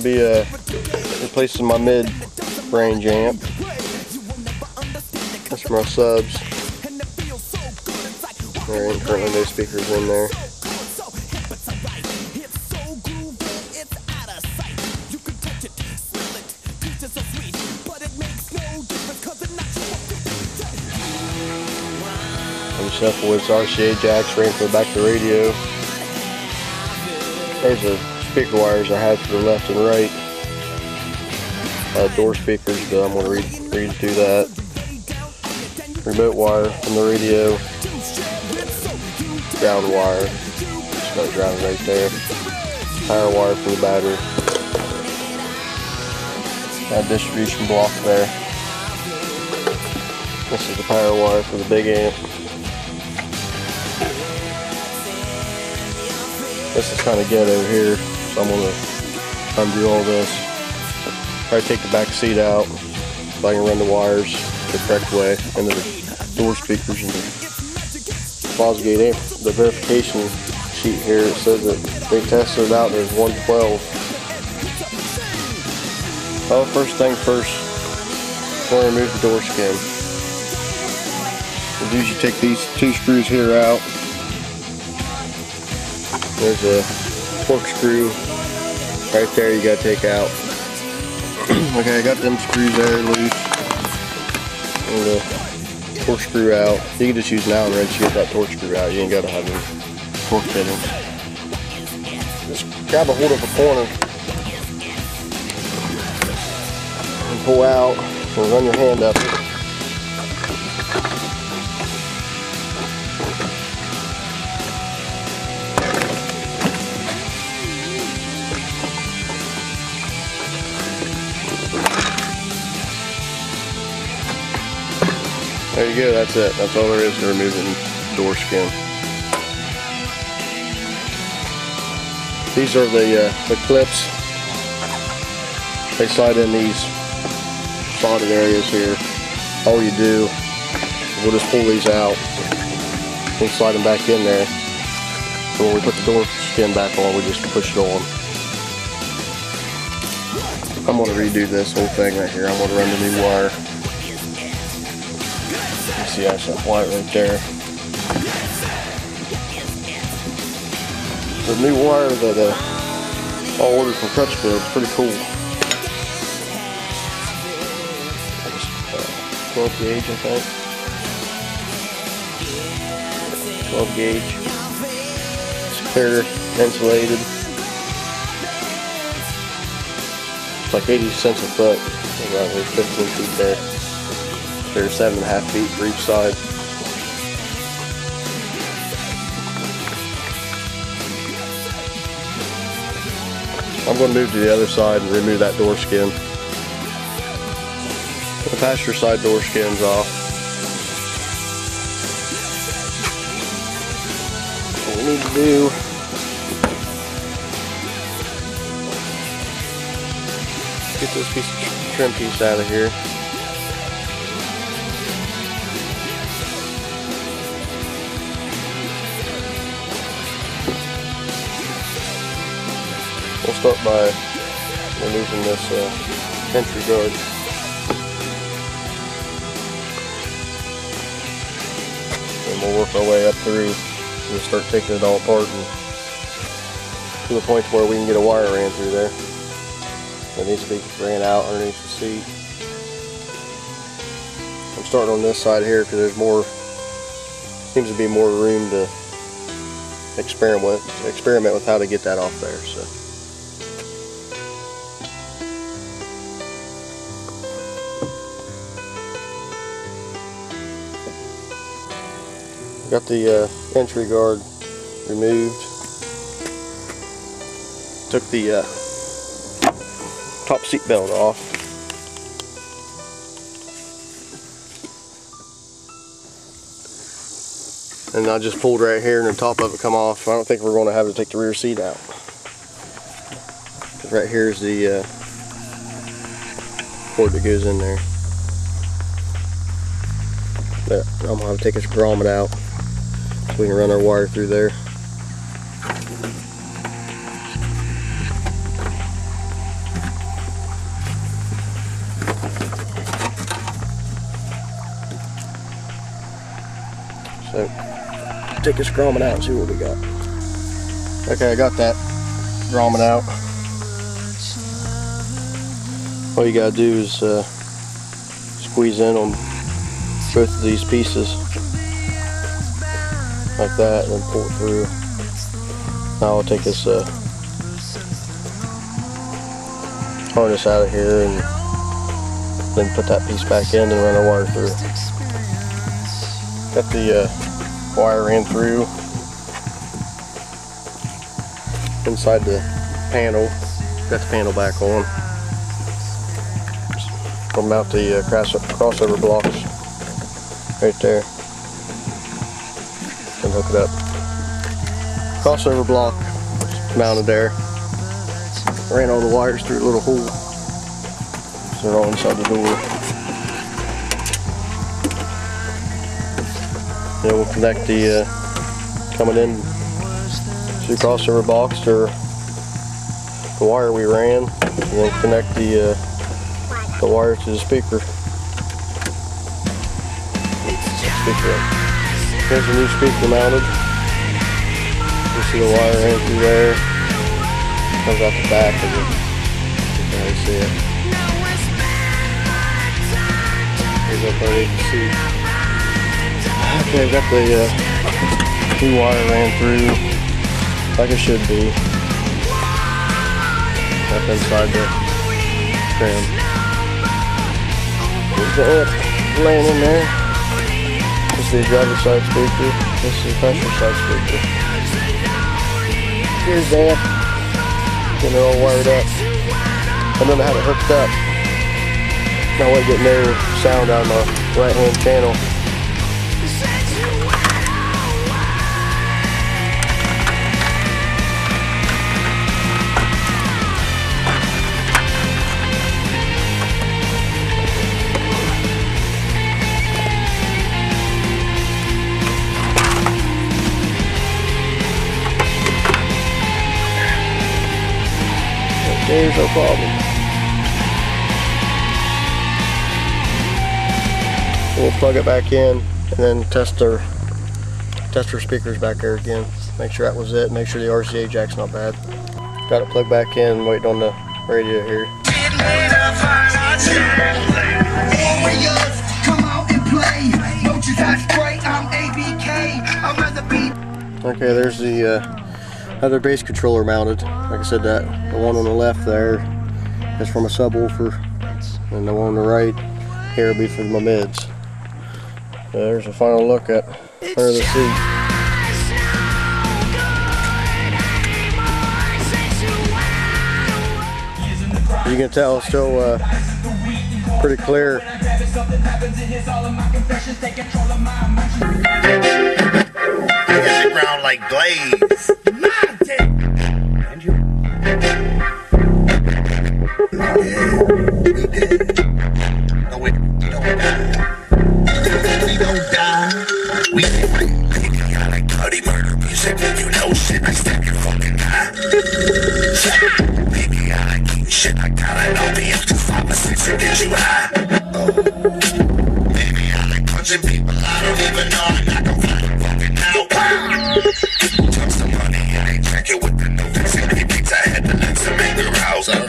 be replacing my mid-range amp. That's for my subs. There ain't currently no speakers in there. Simple with RCA jacks ran for the back of the radio. There's the speaker wires I had for the left and right. Door speakers, but I'm going to redo that. Remote wire from the radio. Ground wire. Just got ground right there. Power wire for the battery. Got a distribution block there. This is the power wire for the big amp. This is kind of ghetto here, so I'm going to undo all this. Try to take the back seat out so I can run the wires the correct way into the door speakers and the Fosgate amp. The verification sheet here, it says that they tested it out and there's 112. Well, first thing first, I'm going to remove the door skin. What you do is you take these two screws here out. There's a torque screw right there you gotta take out. Okay, I got them screws there loose. And the torque screw out. You can just use an Allen wrench to get that torque screw out. You ain't gotta have any torque fittings. Just grab a hold of a corner and pull out and run your hand up it. There you go, that's it. That's all there is to removing door skin. These are the clips. They slide in these soldered areas here. All you do, we'll just pull these out and slide them back in there. So when we put the door skin back on, we just push it on. I'm going to redo this whole thing right here. I'm going to run the new wire. See, that's that white right there. The new wire that I ordered from Crutchfield is pretty cool. 12 gauge, I think. 12 gauge. It's clear, insulated. It's like 80 cents a foot. About 15 feet there. There's 7.5 feet for each side. I'm going to move to the other side and remove that door skin. The passenger side door skin's off. What we need to do is get this trim piece out of here. We'll start by removing this entry guard. And we'll work our way up through and start taking it all apart and to the point where we can get a wire ran through there. It needs to be ran out underneath the seat. I'm starting on this side here because there's more, seems to be more room to experiment with how to get that off there. So. Got the entry guard removed. Took the top seat belt off. And I just pulled right here and the top of it come off. I don't think we're going to have to take the rear seat out. Right here is the cord that goes in there. There, I'm going to have to take this grommet out so we can run our wire through there. So take this grommet out and see what we got. Okay, I got that grommet out. All you gotta do is squeeze in on both of these pieces like that, and then pull it through. Now I'll take this harness out of here and then put that piece back in and run the wire through. Got the wire ran through inside the panel. Got the panel back on. I'll mount the crossover blocks right there and hook it up. Crossover block mounted there. Ran all the wires through a little hole, so they're all inside the door. Then we'll connect the coming in to the crossover box to the wire we ran, and then connect the wire to the speaker. Here's the new speaker mounted. You see the wire ran through there. Comes out the back of it. You can already see it. Here's up there you can see. Okay, I've got the new wire ran through like it should be. Up inside the trim. There's the amp laying in there. This is the driver's side speaker. This is the passenger side speaker. Here's the amp. Getting it all wired up. I don't know how to hook it up. Now I want to get no sound on the right hand channel. There's no problem. We'll plug it back in and then test our speakers back there again. Make sure that was it. Make sure the RCA jack's not bad. Got it plugged back in, waiting on the radio here. Okay, there's the other bass controller mounted. Like I said, the one on the left there is from a subwoofer, and the one on the right here will be for my mids. There's a final look at under the seat. You can tell it's still pretty clear. Hit the ground like blades. We don't die. We baby, I like bloody murder music. You know shit, I stab your fucking eye. Baby, I like eating shit. I got an opium to 5 or 6 to get you high. Oh. Baby, I like punching people. I don't even know. I'm not gonna find fucking out. Touch the money and ain't check it with the no fixing. He beats I had to let some anger rouse up.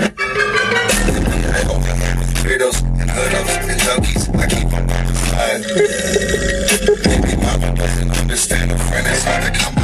I overland with weirdos and hoodlums and junkies. I keep on the side. Maybe mama doesn't understand a friend. It's hard to come